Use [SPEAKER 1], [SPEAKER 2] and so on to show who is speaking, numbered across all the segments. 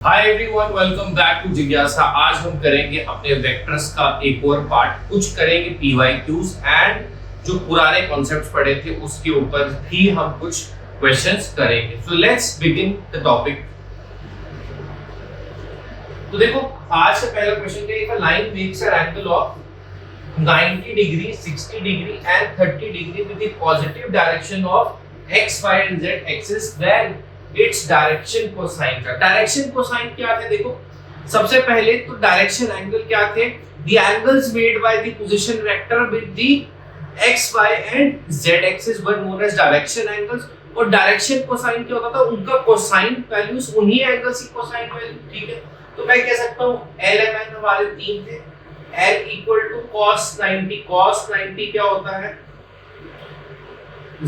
[SPEAKER 1] Hi everyone, welcome back to जिज्ञासा। आज हम करेंगे अपने वेक्टर्स का एक और पार्ट। कुछ करेंगे पीवाईक्यूज एंड जो पुराने कॉन्सेप्ट्स पढ़े थे उसके ऊपर भी हम कुछ क्वेश्चंस करेंगे। So let's begin the topic. तो देखो, आज का पहला क्वेश्चन क्या है? If a line makes an angle of 90 degree, 60 degree and 30 degree with the positive direction of x, y and z axis, then its direction cosine का। Direction cosine क्या थे? देखो, सबसे पहले तो डायरेक्शन एंगल क्या थे? The angles made by the position vector with the x, y and z axis were known as direction angles. और डायरेक्शन कोसाइन क्या होता था? उनका कोसाइन वैल्यूज उन्हीं एंगल्स की कोसाइन वैल्यू। ठीक है, तो मैं कह सकता हूं LMN हमारे तीन थे। L equal to cos 90। cos 90 क्या होता है?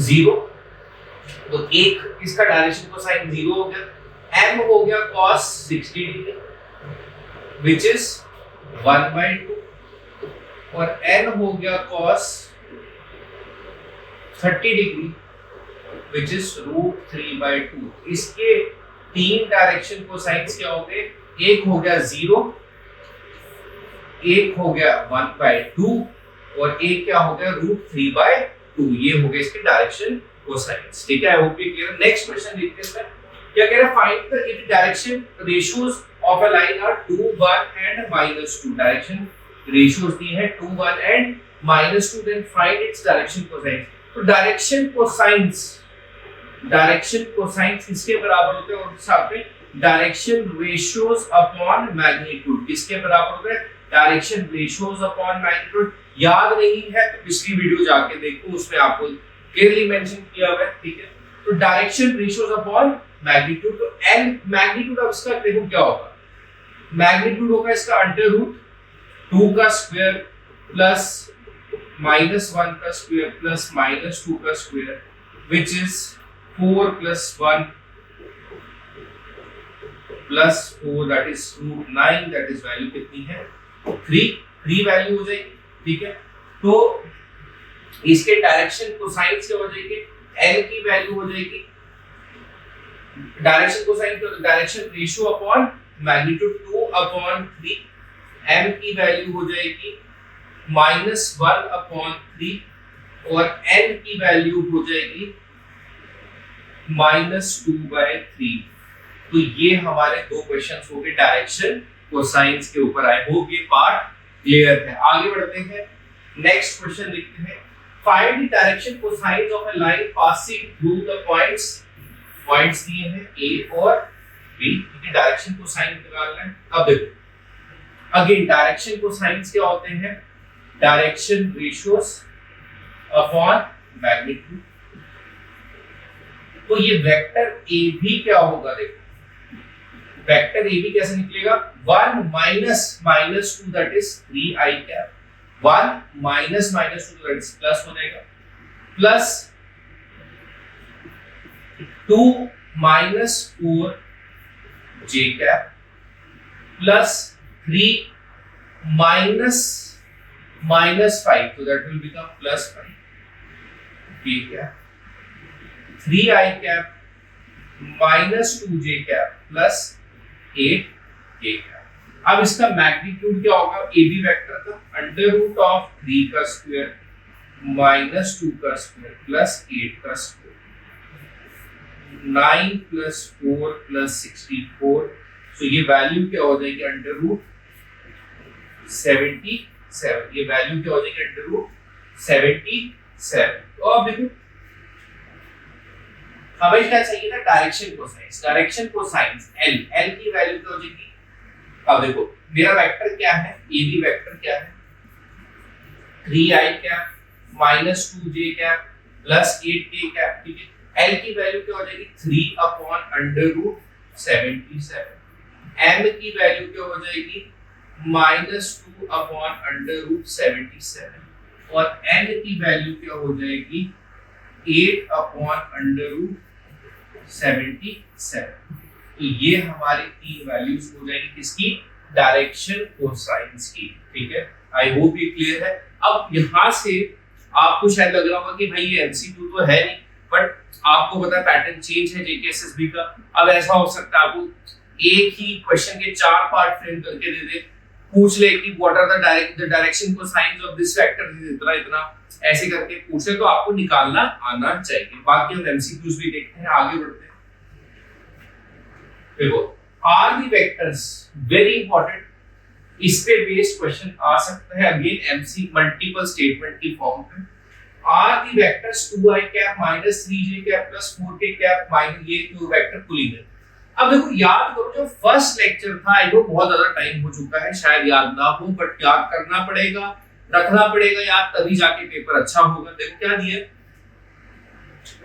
[SPEAKER 1] 0। तो एक इसका डायरेक्शन कोसाइन 0 हो गया। M हो गया cos 60 डिग्री which is 1/2 और N हो गया cos 30 डिग्री which is √3/2। इसके तीन डायरेक्शन कोसाइंस क्या हो गए? एक हो गया 0, एक हो गया 1/2 और एक क्या हो गया? √3/2। ये हो गए इसके डायरेक्शन कोसाइंस। ठीक है, आई होप ये क्लियर। नेक्स्ट क्वेश्चन देखते हैं। इसमें क्या कह रहा है? Find the if direction ratios of a line are 2, 1 and -2। Direction ratios दी है 2, 1 and -2, then find its direction cosines. तो डायरेक्शन कोसाइंस किसके बराबर होते हैं? और साथ में डायरेक्शन रेशियोज अपॉन मैग्नीट्यूड किसके बराबर होते हैं? Direction ratios upon magnitude. याद नहीं है तो पिछली वीडियो जाके देखो, उसमें आपको क्लियरली मेंशन किया हुआ है। ठीक है, तो डायरेक्शन रेशियोज अपॉन मैग्नीट्यूड। तो एल मैग्नीट्यूड अब इसका देखो क्या होगा? मैग्नीट्यूड होगा इसका √2 का स्क्वायर प्लस -1 का स्क्वायर प्लस -2 का square which is 4 + 1 + 4 that is √9। That is value कितनी है? 3 वैल्यू हो जाएगी। ठीक है, तो इसके डायरेक्शन कोसाइन क्या हो जाएगी? L की वैल्यू हो जाएगी डायरेक्शन कोसाइन की direction ratio upon magnitude 2/3। M की वैल्यू हो जाएगी -1/3 और N की वैल्यू हो जाएगी -2/3। तो ये हमारे दो क्वेश्चंस हो गए डायरेक्शन कोसाइंस के ऊपर। आई होप ये पार्ट क्लियर है। आगे बढ़ते हैं, नेक्स्ट क्वेश्चन देखते हैं। Find the direction cosines of a line passing through the points दिए हैं A और B। ठीक है, डायरेक्शन कोसाइन निकालना है। अब देखो, अगेन डायरेक्शन कोसाइंस क्या होते हैं? Direction ratios upon magnitude. तो ये वेक्टर ए भी क्या होगा? देखो, वेक्टर ए भी कैसे निकलेगा? 1 -2 that is 3i cap. 1 -2 that is plus हो जाएगा, प्लस 2 -4 j कैप प्लस 3 -5 तो that will become +5 k cap, 3i cap -2j cap plus 8 k cap. अब इसका मैग्नीट्यूड क्या होगा? ए बी वेक्टर का √3 का स्क्वायर -2 का स्क्वायर प्लस 8 का स्क्वायर, 9 + 4 + 64। सो ये वैल्यू क्या हो जाएगी? √77। ये वैल्यू क्या हो जाएगी? √77। तो अब देखो, हमें क्या चाहिए था? डायरेक्शन कोसाइंस L की वैल्यू क्या हो जाएगी? अब देखो, मेरा वेक्टर क्या है? ए बी वेक्टर क्या है? 3i cap -2j cap plus 8k cap. ठीक है, L की वैल्यू क्या हो जाएगी? 3/√77। M की वैल्यू क्या हो जाएगी? -2/√77 और N की वैल्यू क्या हो जाएगी? 8/√77। तो ये हमारी तीन वैल्यूज हो जाएंगी किसकी? डायरेक्शन कोसाइंस की। ठीक है, आई होप ये क्लियर है। अब यहां से आपको शायद लग रहा होगा कि भाई ये एमसीक्यू तो है नहीं, बट आपको पता है पैटर्न चेंज है जेके एसएसबी का। अब ऐसा हो सकता है आपको एक ही क्वेश्चन के 4 पार्ट फ्रेम करके दे दे, पूछ ले कि what are the direction cosines of this vector, इतना इतना ऐसे करके पूछे तो आपको निकालना आना चाहिए। बाकी हम एमसीक्यूज भी देखते हैं, आगे बढ़ते हैं। देखो are the vectors, very important, इस पे बेस्ड क्वेश्चन आ सकता है अगेन एमसी मल्टीपल स्टेटमेंट की फॉर्म में। Are the vectors 2i cap minus 3j cap plus 4k cap minus ये तो वेक्टर कोलिनियर। अब देखो याद करो जो फर्स्ट लेक्चर था, आई नो बहुत ज्यादा टाइम हो चुका है, शायद याद ना हो, बट याद करना पड़ेगा, रखना पड़ेगा याद, तभी जाके पेपर अच्छा होगा। देखो क्या दिया,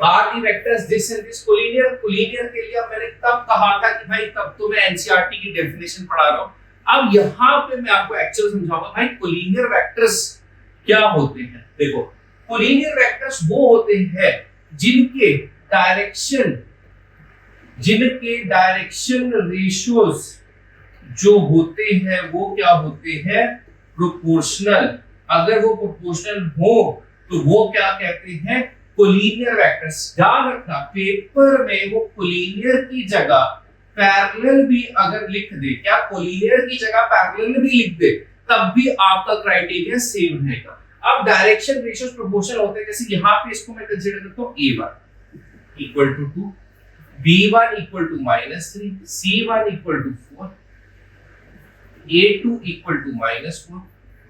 [SPEAKER 1] are the vectors this and this collinear. Collinear के लिए मैंने तब कहा था कि भाई तब तो मैं एनसीईआरटी की डेफिनेशन पढ़ा रहा हूं, अब यहां पे मैं आपको एक्चुअल समझाऊंगा भाई कोलिनियर वेक्टर्स क्या होते हैं। देखो कोलिनियर वेक्टर्स वो होते हैं जिनके डायरेक्शन रेशियोज जो होते हैं वो क्या होते हैं, प्रोपोर्शनल। अगर वो प्रोपोर्शनल हो तो वो क्या कहते हैं, कोलिनियर वेक्टर्स। ध्यान रखना पेपर में वो कोलिनियर की जगह पैरेलल भी अगर लिख दे, क्या कोलिनियर की जगह पैरेलल भी लिख दे, तब भी आपका क्राइटेरिया सेम रहेगा। अब डायरेक्शन रेशियोज प्रोपोर्शनल होते हैं, जैसे यहां पे इसको मैं कंसीडर करता हूं a1 equal to 2, b1 equal to -3, c1 equal to 4, a2 equal to -4,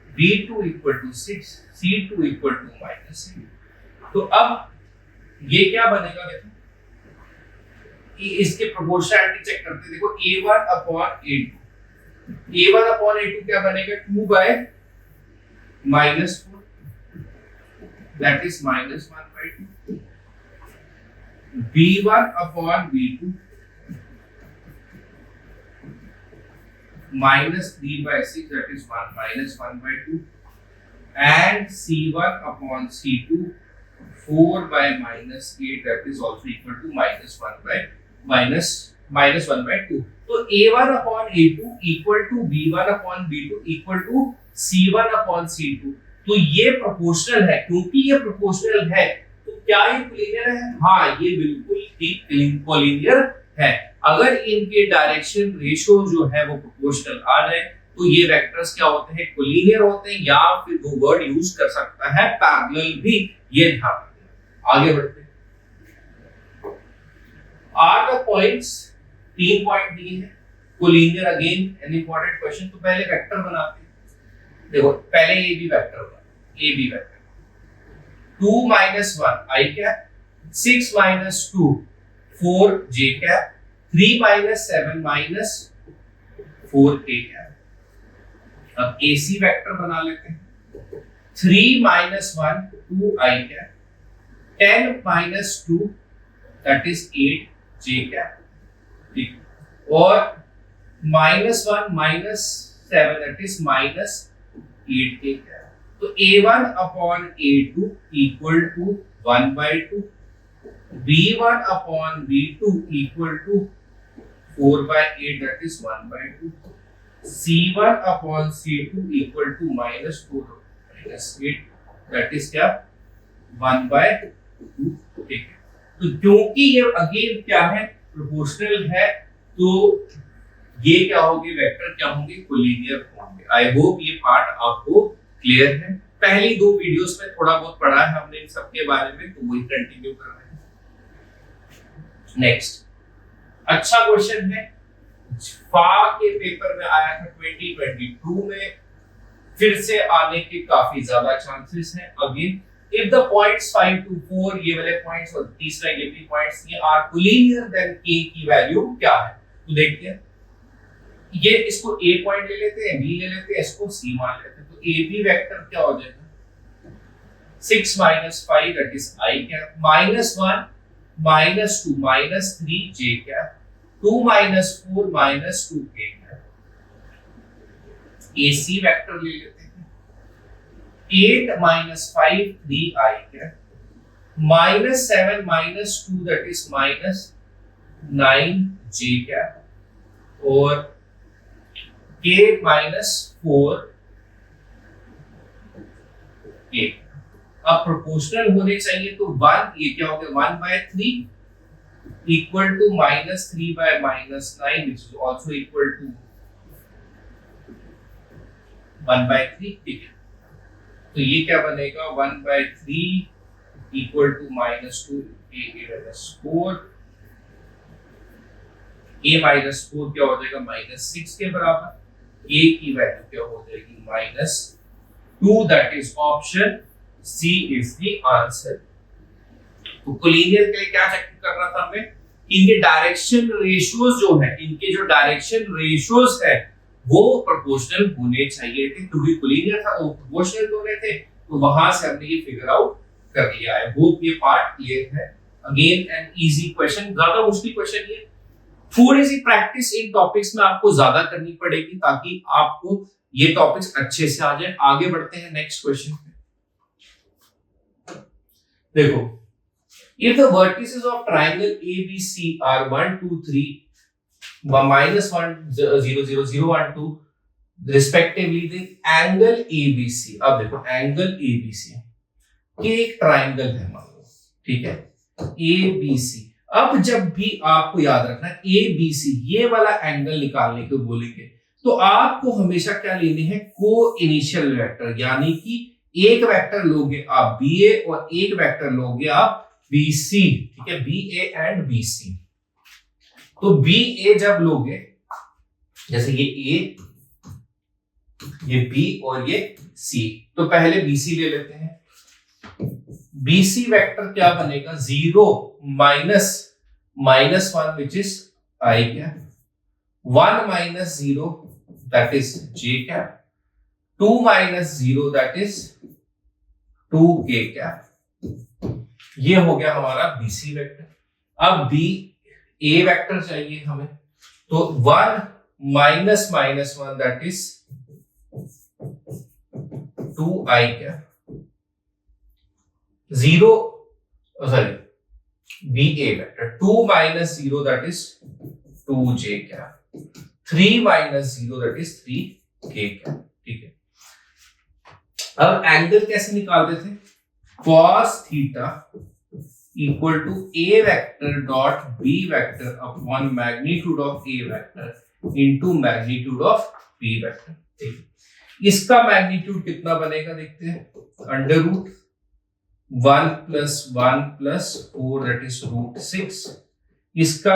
[SPEAKER 1] b2 equal to 6, c2 equal to -6। तो अब ये क्या बनेगा, देखो इसके प्रोपोर्शनैलिटी चेक करते हैं। देखो a1 अपॉन a2 क्या बनेगा, 2 by -4 that is -1/2, b1 upon b2 -3/6 that is 1/2 and c1 upon c2 4 by -8 that is also equal to -1/2। तो a1 upon a2 equal to b1 upon b2 equal to c1 upon c2। तो ये proportional है, क्योंकि ये proportional है तो क्या ये कोलिनियर है, हाँ ये बिल्कुल ठीक कोलिनियर है। अगर इनके डायरेक्शन रेशियो जो है वो प्रोपोर्शनल आ जाए तो ये वेक्टर्स क्या होते हैं, कोलिनियर होते हैं, या फिर वो वर्ड यूज कर सकता है पैरेलल भी, ये ध्यान रखना। आगे बढ़ते हैं। आर द पॉइंट्स, 3 पॉइंट दिए हैं collinear, again an important question. तो पहले वेक्टर बनाते हैं। देखो पहले ए बी वेक्टर बना, A B vector 2 - 1 i cap, 6 - 2 4 j cap, 3 - 7 - 4k cap. अब AC वेक्टर बना लेते हैं। 3 - 1 2 i cap, 10 - 2 that is 8 j cap, ठीक, और -1 - 7 that is -8k कैप। तो a1 upon a2 equal to 1/2, b1 upon b2 equal to 4/8 that is 1/2, c1 upon c2 equal to -4 -8 that is क्या 1/2। ठीक है, तो क्योंकि ये अगेन क्या है, प्रोपोर्शनल है, तो ये क्या होंगे, वेक्टर क्या होंगे, कोलिनियर होंगे। आई होप ये पार्ट आपको क्लियर है। पहली 2 वीडियोस में थोड़ा बहुत पढ़ा है हमने इन सब के बारे में, तो वही कंटिन्यू कर रहे हैं। नेक्स्ट अच्छा क्वेश्चन है, फा के पेपर में आया था 2022 में, फिर से आने के काफी ज्यादा चांसेस हैं। Again if the points 5 to 4, ये वाले पॉइंट्स और तीसरा ये भी पॉइंट्स, ये आर कोलिनियर, देन k की वैल्यू क्या है। तो देखते हैं, ये इसको a पॉइंट ले लेते हैं, b ले लेते हैं, इसको c मान लेते हैं। तो a b वेक्टर क्या हो जाएगा, 6 - 5 that is i cap, -1 -2 -3 j cap, 2 - 4 -2k cap. AC vector ले लेते हैं, 8 - 5 3 i cap, -7 -2 that is -9 j cap, और k -4 k। अब प्रोपोर्शनल होने चाहिए तो 1, ये क्या हो गया 1/3, equal to -3 by -9 which is also equal to 1/3। ठीक है, तो ये क्या बनेगा 1/3 इक्वल टू -2 a-4। a-4 क्या हो जाएगा -6 के बराबर। a की वैल्यू क्या हो जाएगी -2। That is option C is the answer. तो कोलिनियर के लिए क्या चेक करना था हमें, इनके डायरेक्शन रेशियोज जो है, इनके जो डायरेक्शन रेशियोज है वो प्रोपोर्शनल होने चाहिए थे, क्योंकि कोलिनियर था तो प्रोपोर्शनल होने थे, तो वहां से हमने ये फिगर आउट कर लिया है। होप ये पार्ट क्लियर है। अगेन एन इजी क्वेश्चन, ज्यादा मुश्किल क्वेश्चन ये, थोड़ी सी प्रैक्टिस इन टॉपिक्स में आपको ज्यादा करनी पड़ेगी ताकि आपको ये टॉपिक्स अच्छे से आ जाए। आगे बढ़ते हैं नेक्स्ट क्वेश्चन पे। देखो, if the vertices of triangle ABC are 1 2 3 -1 0 0 0 1 2 respectively, the angle ABC, अब देखो एंगल ABC ये एक ट्राइंगल है मान लो, ठीक है, ABC। अब जब भी आपको याद रखना ABC ये वाला एंगल निकालने को बोलेंगे तो आपको हमेशा क्या लेने हैं, को इनिशियल वेक्टर, यानी कि एक वेक्टर लोगे आप BA और एक वेक्टर लोगे आप BC। ठीक है, BA एंड BC। तो BA जब लोगे, जैसे ये A, ये B और ये C, तो पहले BC ले लेते हैं। BC वेक्टर क्या बनेगा 0 -1 which is I cap, 1 - 0 that is J cap, 2 - 0 that is 2K cap. ये हो गया हमारा BC वेक्टर। अब A वेक्टर चाहिए हमें, तो 1 - -1 that is 2I cap, 0 sorry BA vector 2 - 0 that is 2J cap, 3 - 0 that is 3K cap. ठीक है, अब एंगल कैसे निकालते थे, cos theta equal to A vector dot B vector upon magnitude of A vector into magnitude of B vector. ठीक है, इसका magnitude कितना बनेगा देखते हैं, √1 + 1 + 4 दैट इज √6। इसका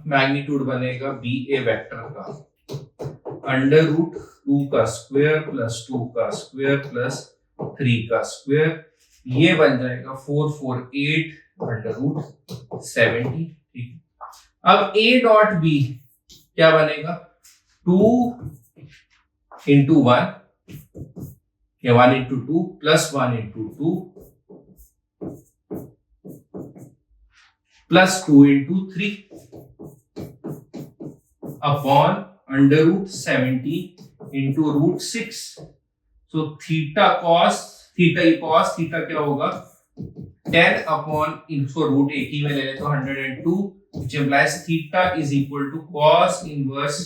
[SPEAKER 1] मैग्नीट्यूड बनेगा BA वेक्टर का √2 का स्क्वायर + 2 का स्क्वायर + 3 का स्क्वायर, ये बन जाएगा 448 √70। ठीक है, अब A डॉट B क्या बनेगा 2 × 1 या 1 × 2 + 1 × 2 + 2 × 3 upon √70 × √6। So theta cos theta क्या होगा 10 अपॉन, इसको रूट एक ही में ले लेते हो 102, which implies theta is equal to cos inverse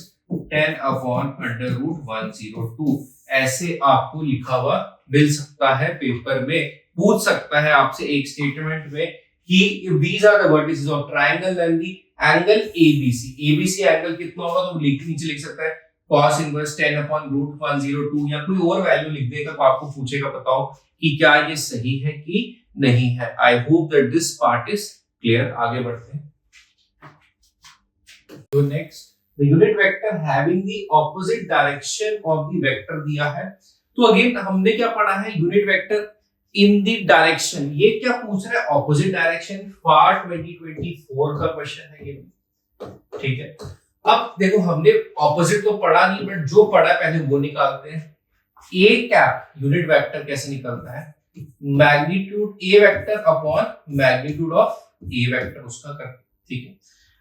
[SPEAKER 1] 10 upon √102। ऐसे आपको लिखा हुआ मिल सकता है पेपर में, पूछ सकता है आपसे एक स्टेटमेंट में कि if these are the vertices of triangle then the angle ABC angle कितना होगा, तो नीचे लिख सकता है cos inverse 10 अपॉन √102, या कोई और वैल्यू लिख देगा तो आपको पूछेगा बताओ कि क्या ये सही है कि नहीं है। I hope that this part is clear. आगे बढ़ते हैं। तो next, the unit vector having the opposite direction of the vector दिया है। तो अगेन हमने क्या पढ़ा है, unit vector in the direction. ये क्या पूछ रहा है, ऑपोजिट डायरेक्शन। फार 2024 का क्वेश्चन है ये, ठीक है। अब देखो हमने ऑपोजिट तो पढ़ा नहीं, बट जो पढ़ा पहले वो निकालते हैं। ए कैप यूनिट वेक्टर कैसे निकलता है, magnitude A vector upon magnitude of A vector उसका कर, ठीक है।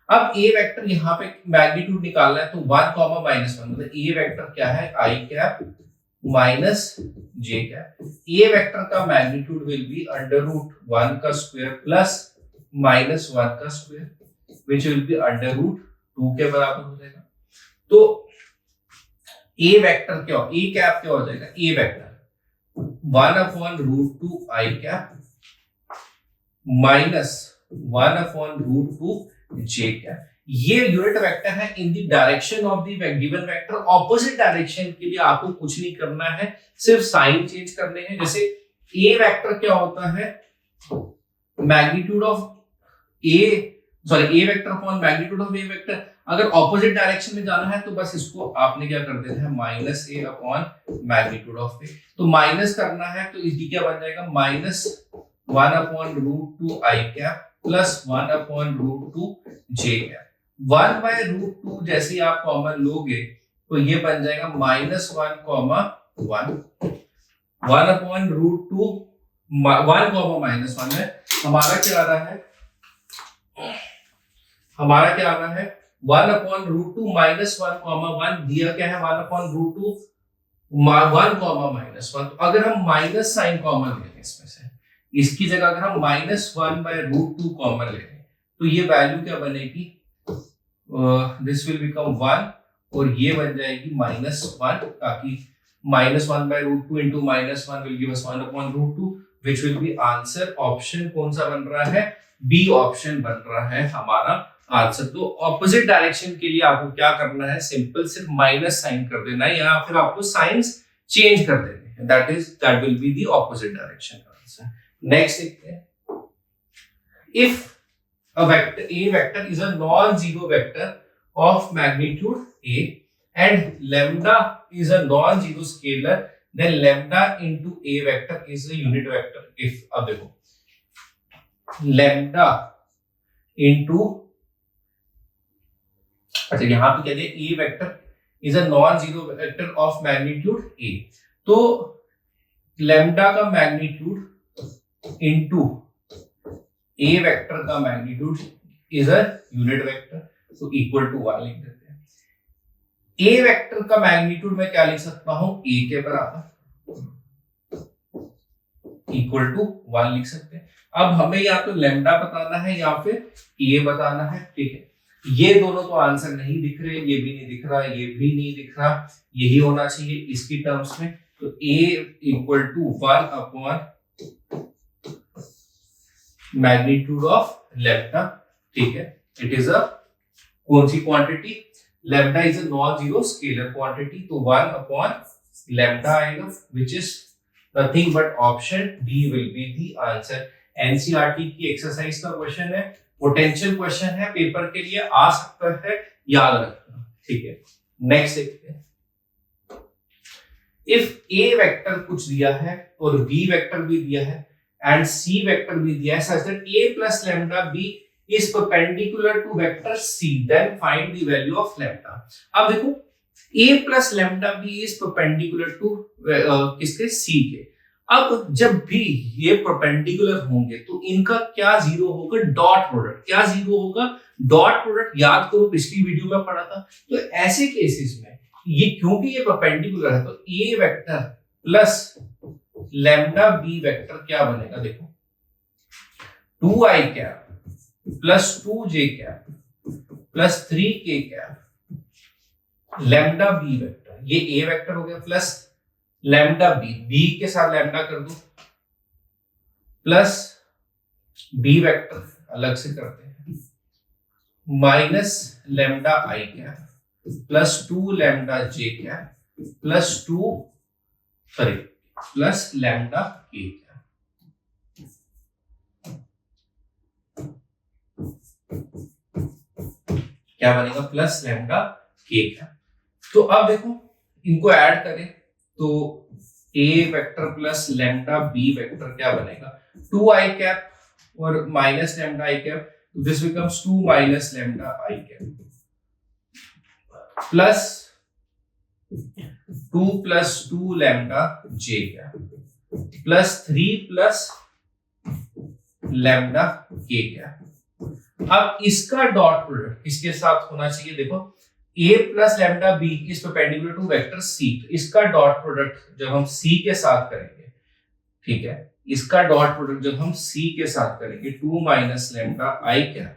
[SPEAKER 1] अब ए वेक्टर यहाँ पे मैग्नीट्यूड निकालना है, तो 1, -1 मतलब ए वेक्टर क्या है, आई कैप माइनस जे कैप। ए वेक्टर का मैग्नीट्यूड विल बी √1 का स्क्वायर प्लस -1 का स्क्वायर, विच विल बी √2 के बराबर हो जाएगा। तो ए वेक्टर क्या हो, ए कैप क्या हो जाएगा, ए वेक्टर 1/√2 आई कैप माइनस 1/√2 j कैप। ये यूनिट वेक्टर है in the direction of the given vector. Opposite direction के लिए आपको कुछ नहीं करना है, सिर्फ साइन चेंज करने हैं। जैसे ए वेक्टर क्या होता है, magnitude of A vector upon magnitude of A vector. अगर ऑपोजिट डायरेक्शन में जाना है तो बस इसको आपने क्या कर देना है, minus A upon magnitude of A. तो माइनस करना है तो इसकी क्या बन जाएगा, minus 1 upon root 2 I cap plus 1 upon root 2 J cap. 1 by root 2 जैसे ही आप कॉमन लोगे तो ये बन जाएगा minus 1 comma 1, 1 upon root 2 1 comma minus 1 है। हमारा क्या आ रहा है, हमारा क्या आ रहा है 1 अपॉन रूट 2 माइनस 1 कॉमा 1, दिया क्या है 1 अपॉन रूट 2 1 कॉमा माइनस 1। तो अगर हम माइनस साइन कॉमन ले लें इसमें से, इसकी जगह अगर हम माइनस 1 बाय रूट 2 कॉमन ले लें तो ये वैल्यू क्या बनेगी, दिस विल बिकम 1 और ये बन जाएगी माइनस 1, ताकि minus 1 by root 2 into minus 1 will give us 1 upon root 2 which will be answer. Option कौन सा बन रहा है, बी ऑप्शन बन रहा है हमारा आंसर। तो ऑपोजिट डायरेक्शन के लिए आपको क्या करना है, सिंपल सिर्फ माइनस साइन कर देना है या फिर आपको साइंस चेंज कर देने हैं, that will be the opposite direction का आंसर। नेक्स्ट देखते हैं, if a vector is a non-zero vector of magnitude a and lambda is a non-zero scalar, then lambda into a vector is a unit vector. if अब देखो lambda into, अच्छा यहाँ पे कहते हैं a vector is a non-zero vector of magnitude a, तो lambda का magnitude into a vector का magnitude is a unit vector, तो इक्वल टू 1 लिख देते हैं। a वेक्टर का मैग्नीट्यूड मैं क्या लिख सकता हूं, a के बराबर इक्वल टू 1 लिख सकते हैं। अब हमें या तो लैम्डा बताना है या फिर a बताना है, ठीक है। ये दोनों तो आंसर नहीं दिख रहे, ये भी नहीं दिख रहा, ये भी नहीं दिख रहा, यही होना चाहिए इसकी टर्म्स में। तो a equal to 1 upon magnitude of lambda, ठीक है। इट इज अ कौन सी quantity, lambda is a non zero scalar quantity, तो 1 अपॉन लैम्डा आएगा which is nothing but option D will be the answer. NCERT की exercise का question है, potential question है, पेपर के लिए आ सकता है, याद रखना, ठीक है। नेक्स्ट देखते हैं, इफ ए वेक्टर कुछ दिया है और बी वेक्टर भी दिया है and c vector भी दिया है such that a plus lambda b is perpendicular to vector c, then find the value of lambda। अब देखो a plus lambda b is perpendicular to किसके, c के। अब जब भी ये perpendicular होंगे तो इनका क्या जीरो होगा, डॉट प्रोडक्ट। क्या जीरो होगा, डॉट प्रोडक्ट। याद करो पिछली वीडियो में पढ़ा था। तो ऐसे केसेस में ये क्योंकि ये perpendicular है तो a vector plus lambda B vector क्या बनेगा, देखो 2i cap plus 2j cap plus 3k cap lambda B vector, ये ए वेक्टर हो गया, प्लस लैम्डा बी के साथ लैम्डा कर दो, प्लस बी वेक्टर अलग से करते हैं, minus lambda i cap plus 2 lambda j cap plus plus lambda के। क्या बनेगा, प्लस लैम्डा के। तो अब देखो इनको ऐड करें तो a vector plus lambda B vector क्या बनेगा, 2i कैप और minus lambda i cap, this becomes 2 minus lambda i cap plus 2 plus 2 lambda j cap plus 3 plus lambda k cap. अब इसका डॉट प्रोडक्ट किसके साथ होना चाहिए, देखो a plus lambda B is perpendicular to vector c, तो इसका dot product जब हम c के साथ करेंगे, ठीक है, इसका डॉट प्रोडक्ट जब हम c के साथ करेंगे 2 minus lambda i cap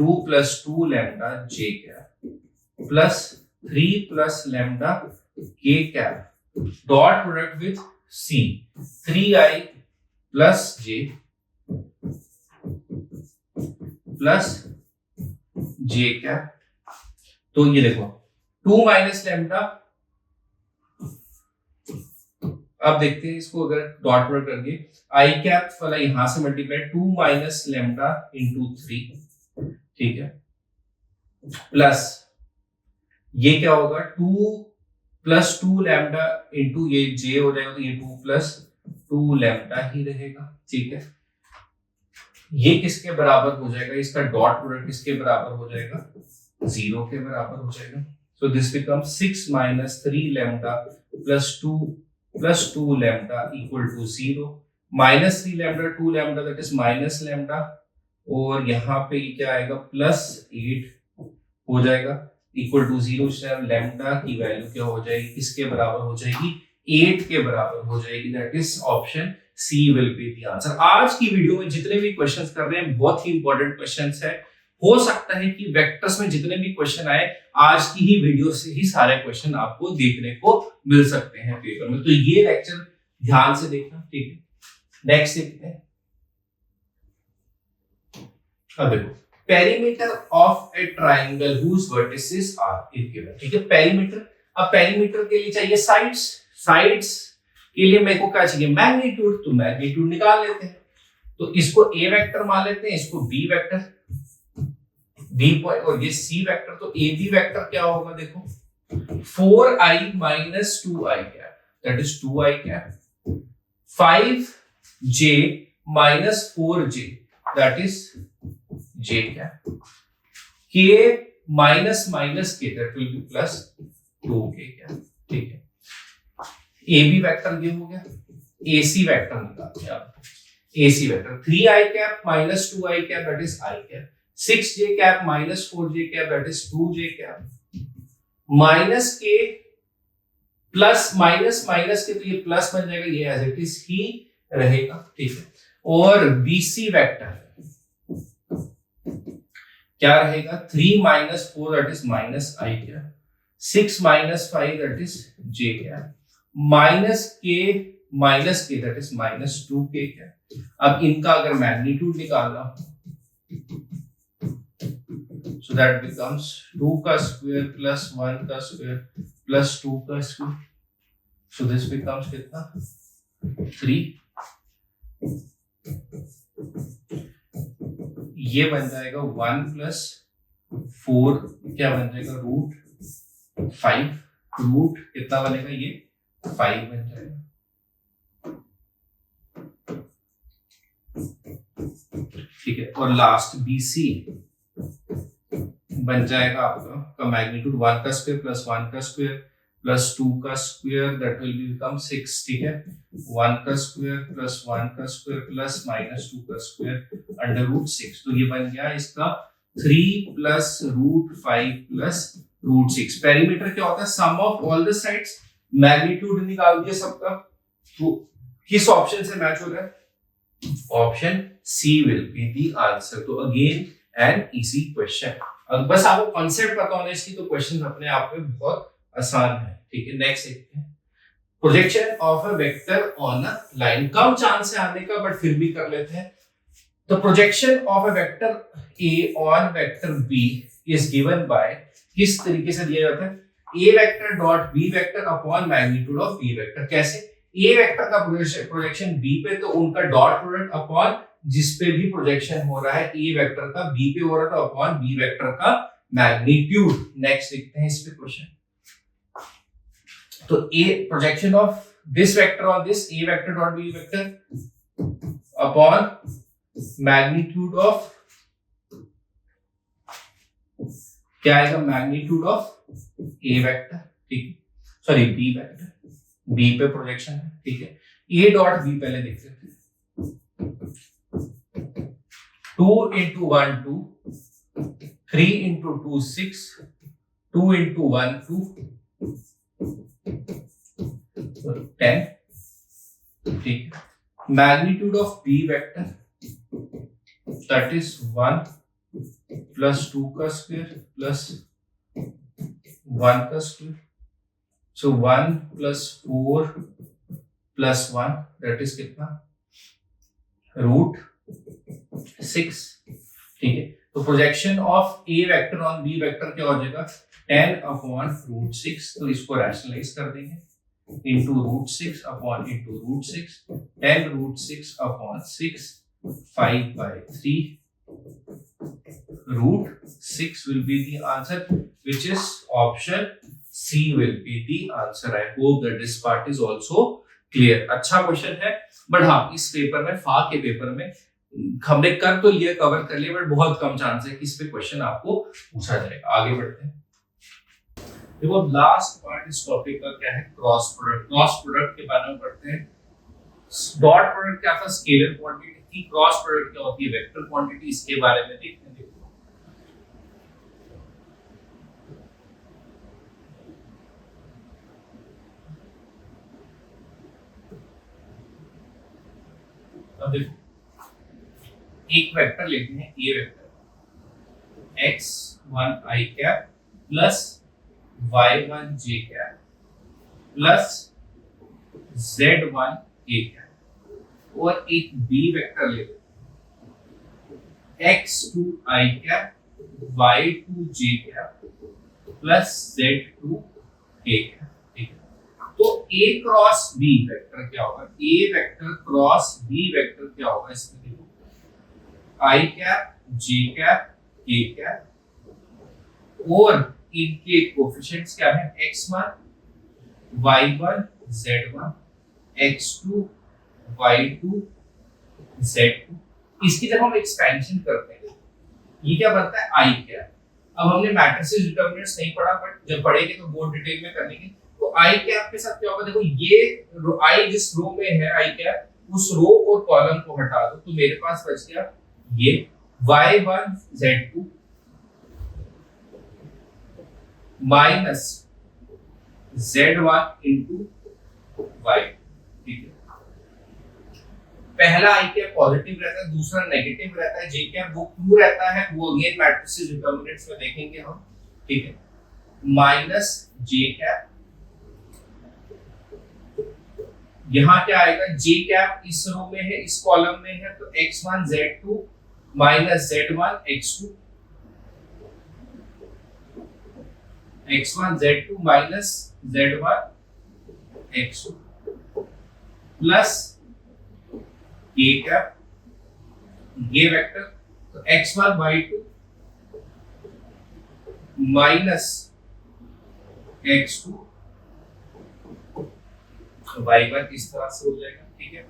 [SPEAKER 1] 2 plus 2 lambda j cap plus 3 plus lambda k cap, dot product with c 3i plus j plus J cap. तो ये देखो 2 माइनस लैम्डा, अब देखते हैं इसको अगर डॉट प्रोडक्ट करके आई कैप वाला यहां से मल्टीप्लाई 2 माइनस लैम्डा इंटू 3, ठीक है, प्लस ये क्या होगा 2 प्लस 2 लैम्डा इंटू ये जे हो जाएगा, तो ये 2 प्लस 2 लैम्डा ही रहेगा, ठीक है। ये किसके बराबर हो जाएगा, इसका डॉट प्रोडक्ट किसके बराबर हो जाएगा, 0 के बराबर हो जाएगा। So this becomes 6 minus 3 lambda plus 2 lambda equal to 0। Minus 3 lambda 2 lambda that is minus lambda, और यहाँ पे क्या आएगा प्लस 8 हो जाएगा इक्वल टू 0। लैम्डा की वैल्यू क्या हो जाएगी, किसके बराबर हो जाएगी, 8 के बराबर हो जाएगी। That is option C will be the answer. आज की वीडियो में जितने भी क्वेश्चंस कर रहे हैं बहुत ही इंपॉर्टेंट क्वेश्चंस है। हो सकता है कि वेक्टर्स में जितने भी क्वेश्चन आए आज की ही वीडियो से ही सारे क्वेश्चन आपको देखने को मिल सकते हैं पेपर में, तो ये लेक्चर ध्यान से देखना, ठीक है। नेक्स्ट देखते हैं। अब देखो perimeter of a triangle whose vertices are is given, ठीक है। पेरीमीटर, अब पेरीमीटर के लिए चाहिए साइड्स के लिए मेरे को क्या चाहिए, मैग्नीट्यूड, तो मैग्नीट्यूड निकाल लेते हैं। तो इसको ए वेक्टर मान लेते हैं, इसको बी वेक्टर, बी पॉइंट, और ये सी वेक्टर। तो ए बी वेक्टर क्या होगा, देखो 4i minus 2i cap that is 2i cap, 5j minus 4j that is j cap, k minus minus k that will B plus 2k cap, ठीक है। ए B vector ये हो गया, ए C vector निकालते हैं आप। A C vector 3i cap minus 2i cap that is i cap, 6j cap minus 4j cap that is 2j cap, minus K plus minus minus K, तो ये plus बन जाएगा, ये एज इट इज ही रहेगा, ठीक है। और BC vector क्या रहेगा, 3 minus 4 that is minus i cap, 6 minus 5 that is j cap, minus K that is minus 2k cap. अब इनका अगर मैग्नीट्यूड निकालना हो, so that becomes 2 का स्क्वायर प्लस 1 का स्क्वायर प्लस 2 का स्क्वायर, so this becomes कितना 3। ये बन जाएगा 1 प्लस 4 क्या बन जाएगा रूट 5, रूट कितना बनेगा, ये 5 बन जाएगा, ठीक है। और लास्ट BC बन जाएगा आपका मैग्नीट्यूड 1 का स्क्वायर प्लस 1 का स्क्वायर प्लस 2 का स्क्वायर दैट विल बिकम 6, ठीक है। 1 का स्क्वायर प्लस 1 का स्क्वायर प्लस माइनस 2 का स्क्वायर अंडर रूट 6, तो ये बन गया इसका 3 plus root 5 plus root 6। Perimeter क्या होता है, sum of all the sides. Magnitude निकाल दिया सबका, तो किस ऑप्शन से मैच हो रहा है, option C will be the answer. तो अगेन एन इजी क्वेश्चन, अब बस आपको कॉन्सेप्ट पता होना इसकी, तो क्वेश्चन अपने आप में बहुत आसान है, ठीक है। नेक्स्ट देखते हैं, projection of a vector on a line. Come chance है आने का बट फिर भी कर लेते हैं। तो projection of a vector A on vector B is given by, किस तरीके से दिया जाता है, A vector dot B vector upon magnitude of B vector. कैसे, ए वेक्टर का प्रोजेक्शन बी पे, तो उनका डॉट प्रोडक्ट अपॉन जिस पे भी प्रोजेक्शन हो रहा है ए वेक्टर का बी पे हो रहा था अपॉन बी वेक्टर का मैग्नीट्यूड। नेक्स्ट देखते हैं इस पे क्वेश्चन। तो A projection of this vector on this A vector dot B vector upon magnitude of, क्या आएगा, मैग्नीट्यूड ऑफ ए वेक्टर, ठीक है, सॉरी बी वेक्टर, बी पे प्रोजेक्शन है, ठीक है। ए डॉट बी पहले देखते हैं, 2 into 1 2, 3 into 2 6, 2 into 1 2, 10, ठीक है। Magnitude of B vector that is 1 plus 2 का स्क्वायर प्लस 1 का square, so 1 plus 4 plus 1 that is कितना, रूट 6, ठीक है। तो projection of A vector on B vector क्या हो जाएगा 10/√6, तो इसको रैशनलाइज कर देंगे into √6 upon into √6, 10√6/6, 5/3, √6 will be the answer, which is option C will be the answer. I hope that this part is also clear. अच्छा question है, but हाँ इस पेपर में फा के पेपर में हमने कर तो लिया, कवर कर लिया, बट बहुत कम चांस है कि इस पे क्वेश्चन आपको पूछा जाएगा। आगे बढ़ते हैं। देखो लास्ट पार्ट इस टॉपिक का क्या है, क्रॉस प्रोडक्ट। क्रॉस प्रोडक्ट के बारे में पढ़ते हैं। डॉट प्रोडक्ट क्या था, स्केलर क्वांटिटी थी। क्रॉस प्रोडक्ट क्या होती है, वेक्टर क्वांटिटी। इसके बारे में देखते हैं। अब देखो एक वेक्टर लेते हैं, ये vector x1 i cap plus y1 j cap plus z1 a cap, और एक b वेक्टर लेते हैं x2 i cap y2 j cap plus z2 a cap. ठीक है, तो a क्रॉस b वेक्टर क्या होगा, a vector cross b vector क्या होगा, इसमें देखो i cap j cap k cap, और इनके कोफिशिएंट्स क्या है, x1 y1 z1 x2 y2 z2। इसकी जब हम एक्सपेंशन करते हैं ये क्या बनता है, i कैप। अब हमने मैट्रिसेस डिटरमिनेंट्स नहीं पढ़ा, बट जब पढ़ेंगे तो बहुत डिटेल में करेंगे। तो i कैप के साथ क्या होगा, देखो ये i जिस रो में है i कैप, उस रो और कॉलम को हटा दो, तो मेरे पास बच गया ये y1 z2 minus z1 into y। ठीक है, पहला i कैप पॉजिटिव रहता है, दूसरा नेगेटिव रहता है, j कैप वो क्यों रहता है वो अगेन मैट्रिसेस डिटरमिनेंट्स में देखेंगे हम। ठीक है, माइनस j कैप, यहां क्या आएगा, j कैप इस रो में है, इस कॉलम में है, तो x1 z2 minus z1 x2, x1 z2 minus z1 x2 plus a cap, ये वेक्टर, तो x1 y2 minus x2 y1 इस तरह से हो जाएगा। ठीक है,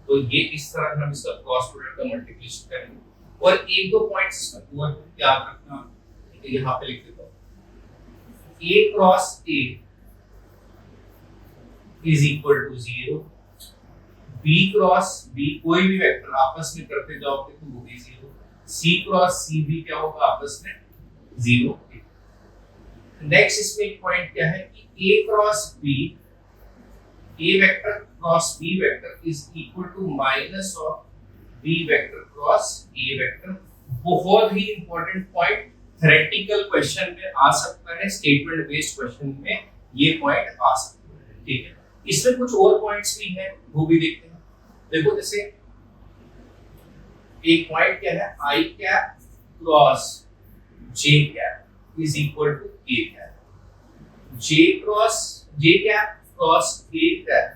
[SPEAKER 1] तो ये इस तरह हम इसका क्रॉस प्रोडक्ट का मल्टीप्लिकेशन करेंगे, और एक दो पॉइंट्स इसमें और याद रखना। ठीक है, यहाँ पे लिख देता हूँ, a cross a is equal to 0, b cross b कोई भी वेक्टर आपस में करते जाओगे तो वो भी 0, c क्रॉस c भी क्या होगा आपस में 0। नेक्स्ट इसमें एक पॉइंट क्या है कि a cross b, a vector cross b vector is equal to minus of b vector cross a vector. बहुत ही इंपॉर्टेंट पॉइंट, थ्योरेटिकल क्वेश्चन में आ सकता है, स्टेटमेंट बेस्ड क्वेश्चन में ये पॉइंट आ सकता है। ठीक है, इसमें कुछ और पॉइंट्स भी हैं, वो भी देखते हैं। देखो जैसे एक पॉइंट क्या है, i cap cross j cap is equal to k cap, j cap cross k cap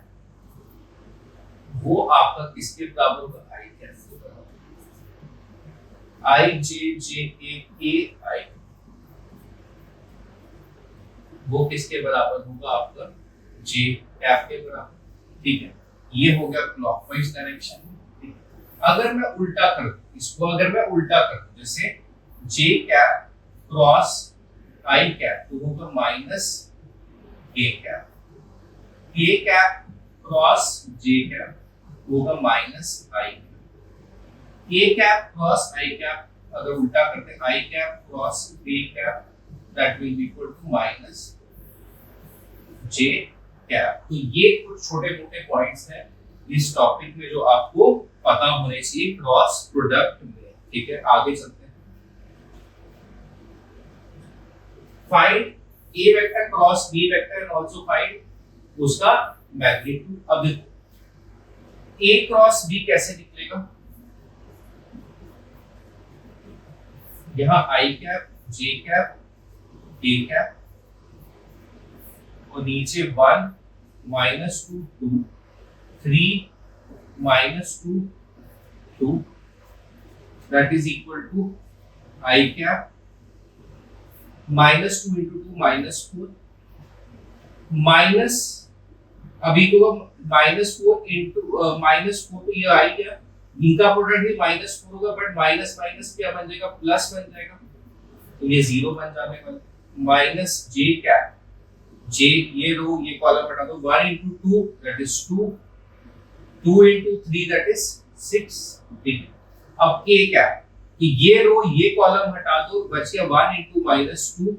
[SPEAKER 1] वो आपका किसके बराबर होगा, i कैप के बराबर, i j k i वो किसके बराबर होगा आपका, j कैप के बराबर। ठीक है, ये हो गया क्लॉकवाइज डायरेक्शन। अगर मैं उल्टा कर दूं इसको, अगर मैं उल्टा कर दूं जैसे j cap cross i cap तो होगा minus k cap, k cap cross j cap होगा minus i, k cap cross i cap अगर उल्टा करते हैं i cap cross k cap that will be equal to minus j cap. तो ये कुछ छोटे मोटे पॉइंट्स हैं इस टॉपिक में जो आपको पता होने चाहिए क्रॉस प्रोडक्ट में। ठीक है, आगे चलते हैं। Find a vector cross b vector and also find उसका मैग्नीट्यूड। अब देखो a क्रॉस b कैसे निकलेगा, यहाँ आई कैप, जे कैप, के कैप और नीचे 1 -2 2 3 -2 2 that is equal to I cap -2 into 2 -4 minus, अभी तो -4 into -4 तो ये आई गया, इनका प्रोडक्ट भी -4 होगा, बट माइनस माइनस क्या बन जाएगा, प्लस बन जाएगा, तो ये 0 बन जाने वाला। माइनस जे कैप, जे ये रो ये कॉलम हटा दो, 1 into 2 that is 2 2 into 3 that is 6, ठीक है। अब के कैप, तो ये रो ये कॉलम हटा दो, बच गया 1 into -2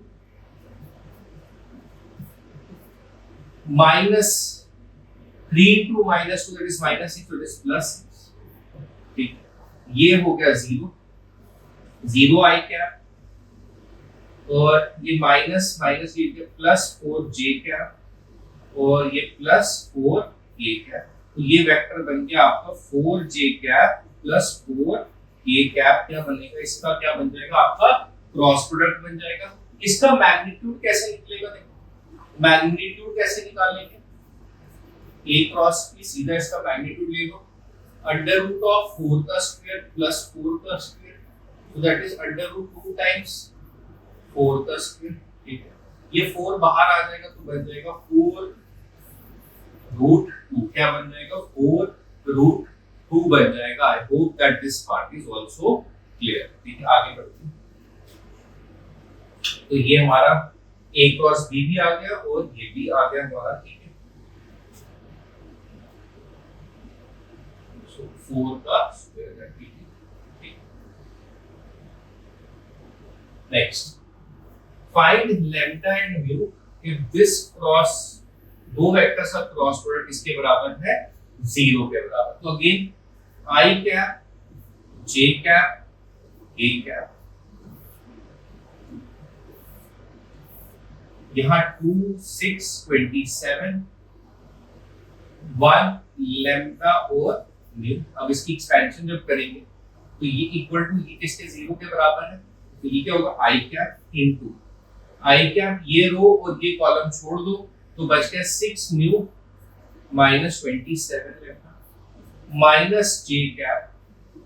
[SPEAKER 1] minus 3 into -2 that is -6, that is +6, ठीक, ये हो गया 0 0 आई कैप, और ये माइनस माइनस ये +4 जे कैप और ये +4 के कैप, तो ये वेक्टर बन गया आपका 4 जे कैप +4 के कैप। क्या बनेगा, इसका क्या बन जाएगा, आपका क्रॉस प्रोडक्ट बन जाएगा। इसका मैग्नीट्यूड कैसे निकलेगा, देखो मैग्नीट्यूड कैसे निकालेंगे, a क्रॉस b, सीधा इसका मैग्नीट्यूड ले लो, √4 का स्क्वायर प्लस 4 का square, so that is √2 times 4 का स्क्वायर, ठीक है। ये 4 बाहर आ जाएगा तो बन जाएगा 4√2, क्या बन जाएगा 4√2 बन जाएगा। आई hope that this part is also clear, ठीक है। आगे बढ़ते हैं, तो ये हमारा a क्रॉस b भी आ गया और ये भी आ गया हमारा, ठीक है। सो 4 का स्क्वायर है, ठीक है। Next, find lambda and mu if this cross, दो वेक्टर्स का क्रॉस प्रोडक्ट किसके बराबर है, 0 के बराबर। तो again I cap, J cap, के कैप, यहाँ 2 6 27 1 लैम्डा और म्यू। अब इसकी एक्सपेंशन जब करेंगे तो ये इक्वल टू, ये किसके 0 के बराबर है, तो ये क्या होगा आई कैप इनटू आई कैप, ये रो और ये कॉलम छोड़ दो तो बच गया 6 म्यू -27 लैम्डा माइनस जे कैप,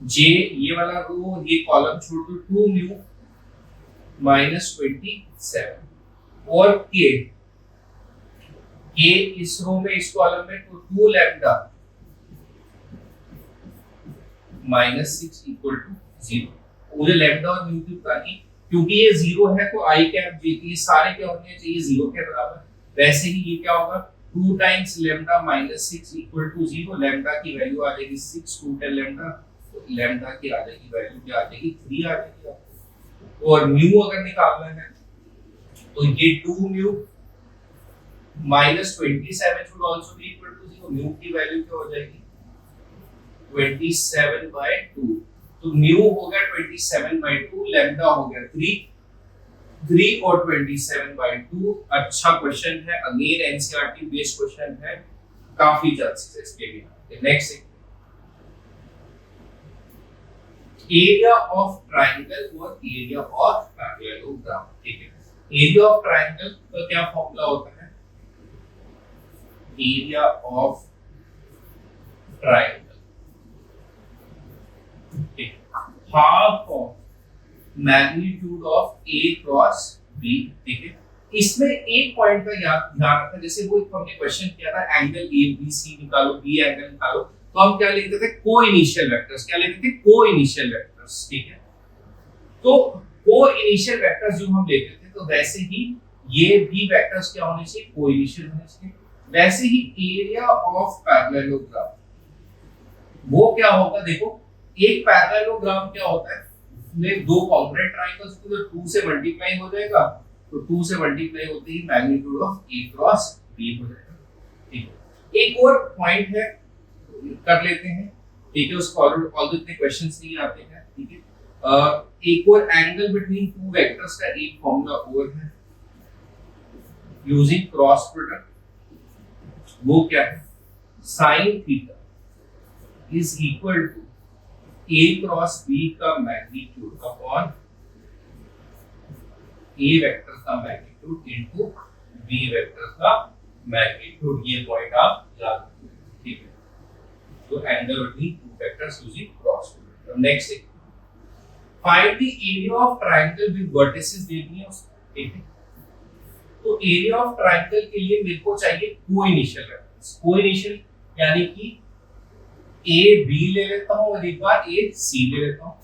[SPEAKER 1] जे ये वाला रो और ये कॉलम छोड़ दो 2 म्यू -27 और के इस रो में इस कॉलम में तो 2 लैम्डा -6 इक्वल टू 0। मुझे लैम्डा और म्यू की पता नहीं, क्योंकि ये 0 है तो आई कैप जे ये सारे क्या होने चाहिए 0 के बराबर। वैसे ही ये क्या होगा 2 times lambda -6 equal to 0, lambda की वैल्यू आ जाएगी 6 2 10 लैम्डा, तो लैम्डा की आ जाएगी वैल्यू क्या आ जाएगी 3 आ जाएगी। और म्यू अगर निकालना है तो ये 2 mu -27 should also be equal to 0, mu की वैल्यू क्या हो जाएगी 27/2, तो म्यू हो गया 27/2, लैम्डा हो गया 3 और 27/2। अच्छा क्वेश्चन है, अगेन एनसीईआरटी बेस्ड क्वेश्चन है, काफी चांसेस है इसके भी। नेक्स्ट, एरिया ऑफ ट्रायंगल और एरिया ऑफ पैरेललोग्राम, ठीक है। एरिया ऑफ ट्रायंगल का क्या फॉर्मूला होता है, area of triangle half of magnitude of A cross B, ठीक है। इसमें एक पॉइंट का ध्यान रखना, जैसे वो हमने क्वेश्चन किया था एंगल ए बी सी निकालो, बी एंगल निकालो, तो हम क्या लिखते थे को इनिशियल वेक्टर्स, क्या लिखते थे को इनिशियल वेक्टर्स, ठीक है। तो को इनिशियल वेक्टर्स जो हम लेते थे, तो वैसे ही ये भी वेक्टर्स क्या होने चाहिए, को इनिशियल होने चाहिए। वैसे ही एरिया ऑफ पैरेललोग्राम वो क्या होगा, देखो एक पैरेललोग्राम क्या होता है, में दो कॉन्ग्रुएंट ट्रायंगल्स को तो 2 से मल्टीप्लाई हो जाएगा, तो 2 से मल्टीप्लाई होते ही magnitude of A cross B हो जाएगा, ठीक है। एक और पॉइंट है, कर लेते हैं, ठीक है। उसको ऑल इतने क्वेश्चंस नहीं आते हैं, ठीक है। एक और एंगल बिटवीन टू वेक्टर्स का एक फॉर्मूला और है यूजिंग क्रॉस प्रोडक्ट, वो क्या है, sine theta is equal to A cross B का मैग्नीट्यूड अपॉन ए वेक्टर का मैग्नीट्यूड इनटू बी वेक्टर का मैग्नीट्यूड, ये पॉइंट आप याद रखिए, ठीक है। तो angle between two vectors using cross product. Next एक, find the area of triangle with vertices दे दिए उसको, ठीक है। तो एरिया ऑफ ट्रायंगल के लिए मेरे को चाहिए कोइनिशियल वेक्टर्स, कोइनिशियल यानी कि ए बी ले लेता हूं और एक बार ए सी ले लेता हूं।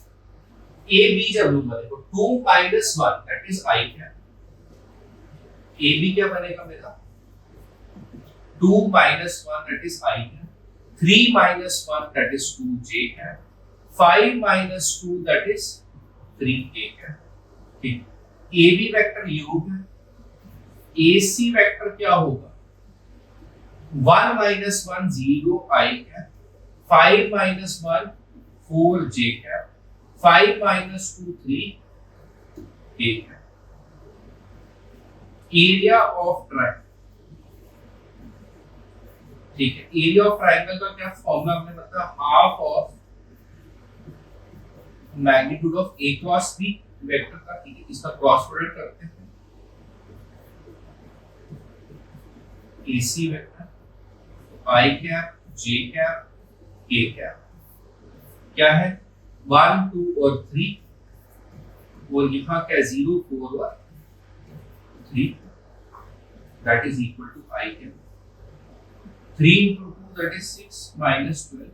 [SPEAKER 1] ए बी जब लूंगा देखो 2 minus 1 दैट इज आई कैप, ए बी क्या बनेगा मेरा 2 minus 1 दैट इज आई कैप, 3 minus 1 दैट इज 2 j कैप, 5 minus 2 दैट इज 3 k कैप, ठीक। ए बी वेक्टर ये हो गया, ए सी वेक्टर क्या होगा 1 minus 1 0 i cap, 5 minus 1 4 j cap, 5 minus 2 3 k cap. Area of triangle, ठीक है, एरिया ऑफ ट्रायंगल का क्या फॉर्मूला हमने बताया, half of magnitude of a cross b vector का, ठीक है। इसका क्रॉस प्रोडक्ट करते हैं, AC vector i cap j cap k cap क्या है 1 2 और 3, और यहाँ क्या 0 4 और 3, that is equal to I cap, 3 into 2 that is 6 minus 12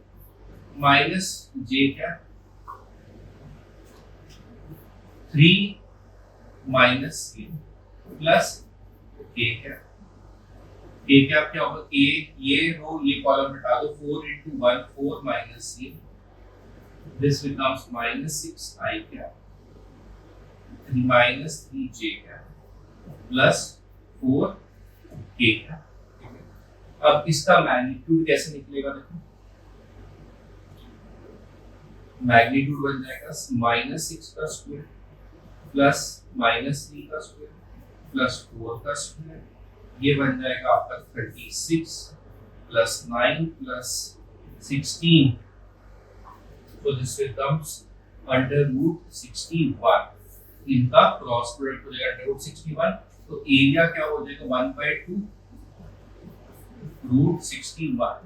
[SPEAKER 1] minus j cap, 3 minus 0 plus k cap. k cap क्या होगा, k ये रो ये कॉलम हटा दो, 4 into 1 4 minus 0, this becomes minus 6 I cap, 3 minus 3 j cap plus 4 k cap. अब इसका magnitude कैसे निकलेगा देखो, मैग्नीट्यूड बन जाएगा माइनस 6 का स्क्वायर प्लस माइनस 3 का स्क्वायर प्लस 4 का स्क्वायर, ये बन जाएगा आपका 36 plus 9 plus 16, so this becomes under root 61, इनका क्रॉस प्रोडक्ट हो जाएगा under root 61, तो एरिया क्या हो जाएगा 1/2 root 61,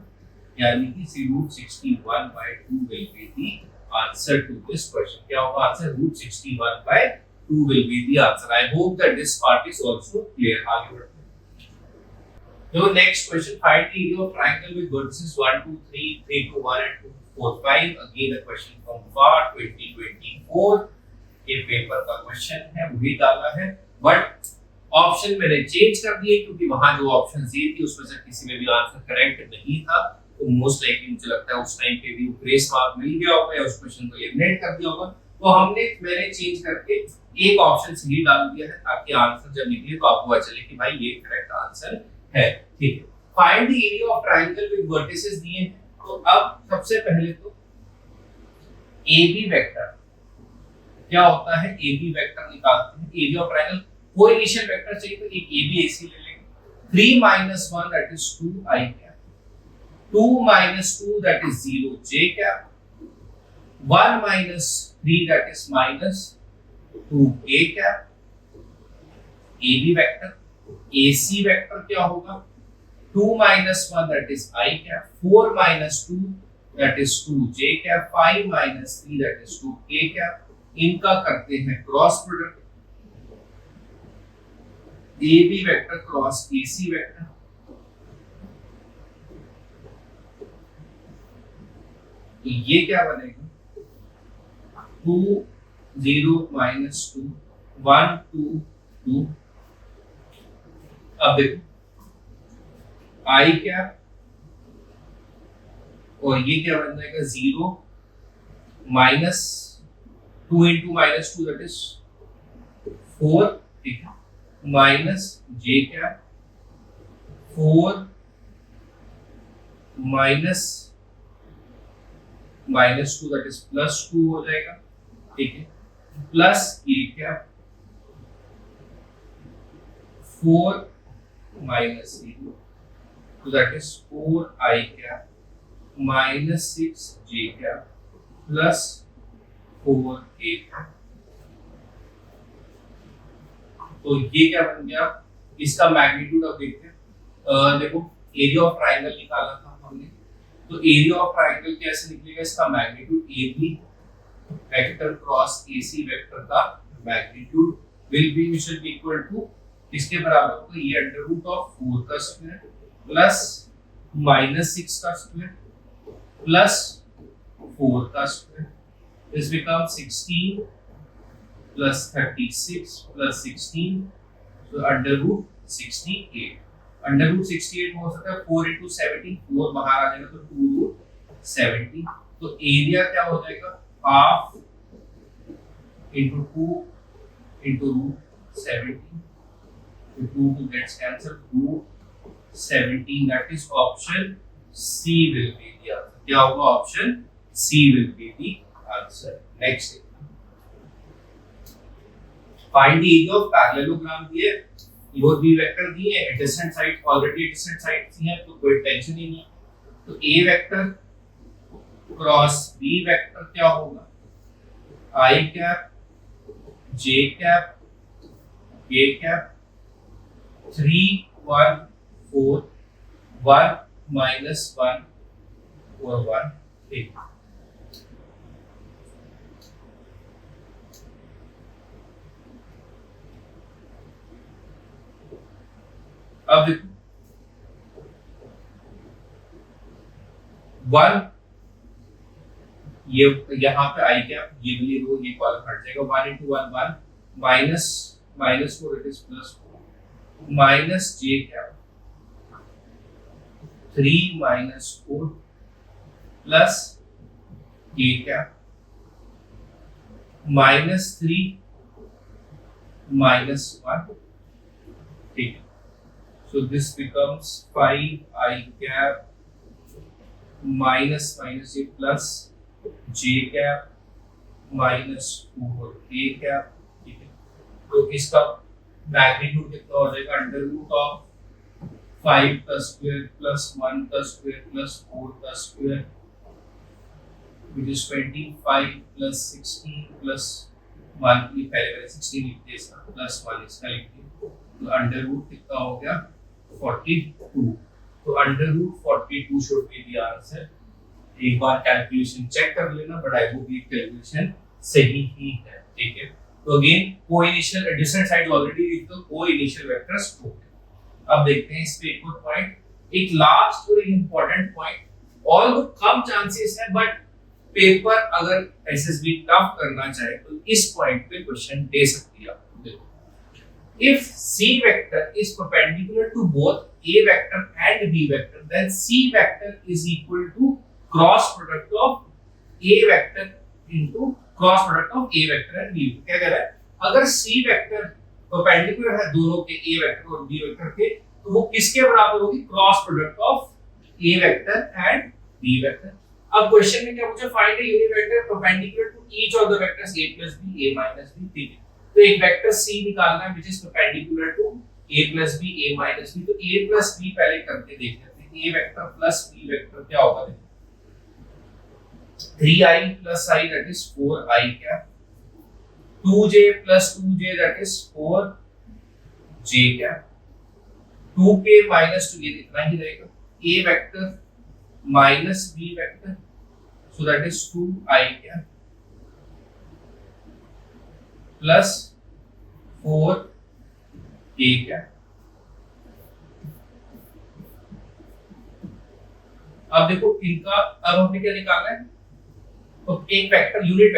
[SPEAKER 1] यानी कि root 61/2 will be the answer to this question। क्या होगा answer, root 61/2 will be the answer। I hope that this part is also clear। आगे बढ़ते हैं। तो next question, find the area of triangle with vertices 1 2 3 3 2 1 and 2 4 5, again a question from FAR 2024 के paper का question है, वही डाला है, बट ऑप्शन मैंने चेंज कर दिए क्योंकि वहां जो ऑप्शन दी थी उसमें से किसी में भी आंसर करेक्ट नहीं था, तो मोस्ट लाइकली मुझे लगता है उस टाइम पे भी ग्रेस मार्क मिल गया होगा या उस क्वेश्चन को एलिमिनेट कर दिया होगा, तो मैंने चेंज करके एक ऑप्शन सही डाल दिया है ताकि आंसर जब निकले तो आपको पता चले कि भाई ये करेक्ट आंसर है, ठीक है। Find the area of triangle with vertices दिए हैं, तो अब सबसे पहले तो AB वेक्टर क्या होता है, AB वेक्टर निकालते हैं, एरिया ऑफ ट्रायंगल कोई इनिशियल वेक्टर चाहिए तो एक ABAC ले लेंगे, 3 minus 1 that is 2 I cap, 2 minus 2 that is 0 j cap, 1 minus 3 that is minus 2 k cap। AB vector, AC vector क्या होगा 2 minus 1 that is I cap, 4 minus 2 that is 2 j cap, 5 minus 3 that is 2 k cap। इनका करते हैं cross product, AB vector cross AC vector, तो ये क्या बनेगा 2 0 minus 2 1 2 2। अब देखो I कैप और ये क्या बन जाएगा 0 minus 2 into minus 2 that is 4, ठीक है, minus j cap 4 minus 2 that is plus 2 हो जाएगा, ठीक है, प्लस k कैप 4 माइनस 0, तो that is 4 I cap minus 6 j cap plus 4 k cap. तो ये क्या बन गया, इसका मैग्नीट्यूड अब देखते हैं। देखो एरिया ऑफ ट्राइंगल निकाला था हमने, तो एरिया ऑफ ट्राइंगल कैसे निकलेगा, इसका magnitude AB vector cross AC vector का magnitude will be equal to, इसके बराबर होगा ये अंडर रूट ऑफ 4 का स्क्वायर प्लस -6 का स्क्वायर प्लस 4 का square, this become 16 plus 36 plus 16, तो अंडर रूट 68। अंडर रूट 68 हो सकता है 4 into 70, 4 बाहर आ जाएगा तो 2 रूट 70, तो एरिया क्या हो जाएगा हाफ into 2 into root 70, तो 2 gets cancelled, root 17, that is option C will be the answer। क्या होगा, option C will be the answer। next find the area of parallelogram दिए, और B वेक्टर दिए, adjacent sides already adjacent sides हैं तो कोई tension ही नहीं। तो A vector cross B vector क्या होगा, I cap J cap K cap 3 1 4 1 minus 1 और 1 8। अब देखो 1, ये यहाँ पे आई कैप, ये वाली रो ये कॉलम हट जाएगा, 1 into 1 1 minus -4 it is +4 minus J cap 3 minus 4 plus K cap -3 minus 1, ठीक है। So this becomes 5I cap minus ये plus J cap minus 4A cap, ठीक है। तो इसका मैग्नीट्यूड कितना हो जाएगा, अंडर रूट ऑफ 5 का स्क्वायर प्लस 1 का स्क्वायर प्लस 4 का square which is 25 plus 16 plus 1, ये पहले 16 लिखते हैं इसका, प्लस 1 इसका लिखते हैं, तो अंडर रूट कितना हो गया 42, तो under root 42 should be the answer. एक बार कैलकुलेशन चेक कर लेना, बट आई होप ये कैलकुलेशन सही ही है, ठीक है। तो अगेन को इनिशियल एडिशन साइड ऑलरेडी लिख दो, को इनिशियल वेक्टर्स 2 है। अब देखते हैं इस पे एक और पॉइंट, एक लास्ट और इंपॉर्टेंट पॉइंट, ऑल दो कम चांसेस है बट पेपर अगर एसएसबी टफ करना चाहे तो इस पॉइंट पे क्वेश्चन दे सकती है आपको। देखो, if C vector is perpendicular to both A vector and B vector, then C vector is equal to cross product of A vector into cross product of A vector and B vector। क्या कह रहा है, अगर C vector perpendicular है दोनों के A vector और B vector के, तो वो किसके बराबर होगी, cross product of A vector and B vector। अब क्वेश्चन में क्या पूछा, find a unit vector perpendicular to each of the vectors A plus B, A minus B, ठीक है। तो एक वेक्टर C निकालना है which is perpendicular to A plus B, A minus B, तो A plus B पहले करके देख लेते हैं। A vector plus B vector क्या होगा, देखो 3I plus I that is 4I cap, 2J plus 2J that is 4J cap, 2K minus 2 ये इतना ही रहेगा, A vector minus B vector, so that is 2I cap plus 4K cap। अब देखो इनका, अब हमें क्या निकालना है, तो एक वेक्टर यूनिट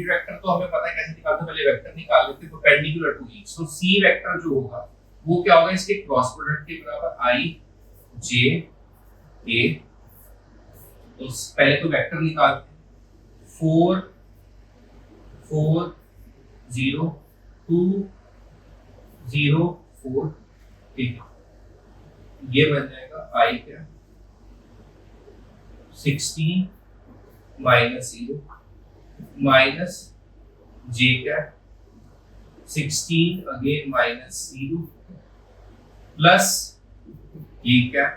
[SPEAKER 1] वेक्टर तो हमें पता है कैसे निकालते हैं, पहले वेक्टर निकाल लेते हैं perpendicular to each. So C vector जो होगा वो क्या होगा, इसके क्रॉस प्रोडक्ट के बराबर I J K। तो पहले तो वेक्टर निकालते हैं, 4 4 0 2 0 4, ठीक है। ये बन जाएगा I क्या 16 minus 0 minus J क्या 16 again minus 0 plus K क्या,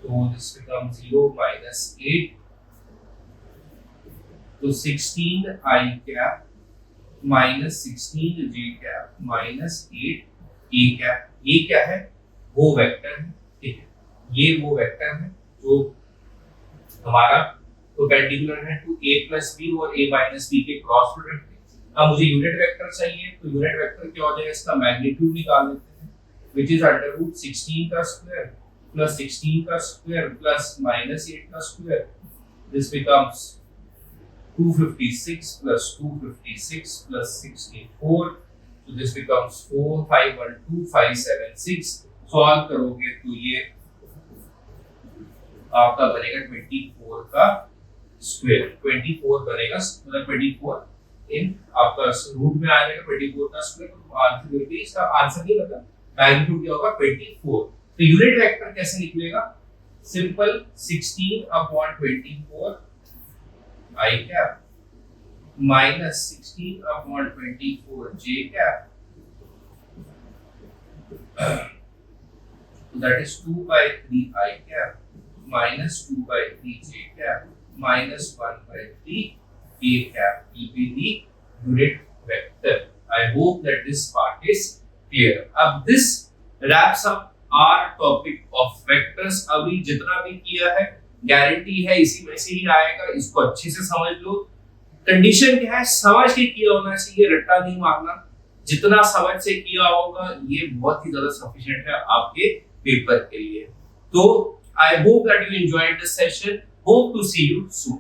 [SPEAKER 1] तो this becomes 0 minus 8, तो 16I cap minus 16 J cap minus 8 A cap. ये क्या है? वो वेक्टर है, ठीक है, ये वो वेक्टर है जो हमारा परपेंडिकुलर है टू a प्लस बी और a माइनस बी के क्रॉस प्रोडक्ट है। अब मुझे यूनिट वेक्टर चाहिए, तो यूनिट वेक्टर क्या हो जाएगा? इसका मैग्नीट्यूड निकाल लेते हैं, व्हिच इज अंडर रूट 16 का स्क्वायर प्लस 16 का स्क्वायर प्लस माइनस 8 का square. This becomes 256 plus 256 plus 64, so this becomes 4512 solve करोगे तो ये आपका बनेगा 24 का स्क्वायर, 24 बनेगा, मतलब 24 इन आपका रूट में आ जाएगा 24 का स्क्वायर। तो आंसर विल बी, इसका आंसर नहीं पता, मैग्नीट्यूड क्या होगा? 24। तो यूनिट वेक्टर कैसे निकलेगा? Simple 16/24 I cap minus 16/24 J cap, that is 2/3 I cap minus 2/3 J cap minus 1/3 A cap will be the unit vector. I hope that this part is clear. अब this wraps up our topic of vectors. अभी जितना भी किया है guarantee है इसी में से ही आएगा, इसको अच्छे से समझ लो। कंडीशन क्या है? समझ के किया होना चाहिए, रट्टा नहीं मारना। जितना समझ से किया होगा ये बहुत ही ज्यादा सफिशिएंट है आपके पेपर के लिए। तो I hope that you enjoyed this session, hope to see you soon.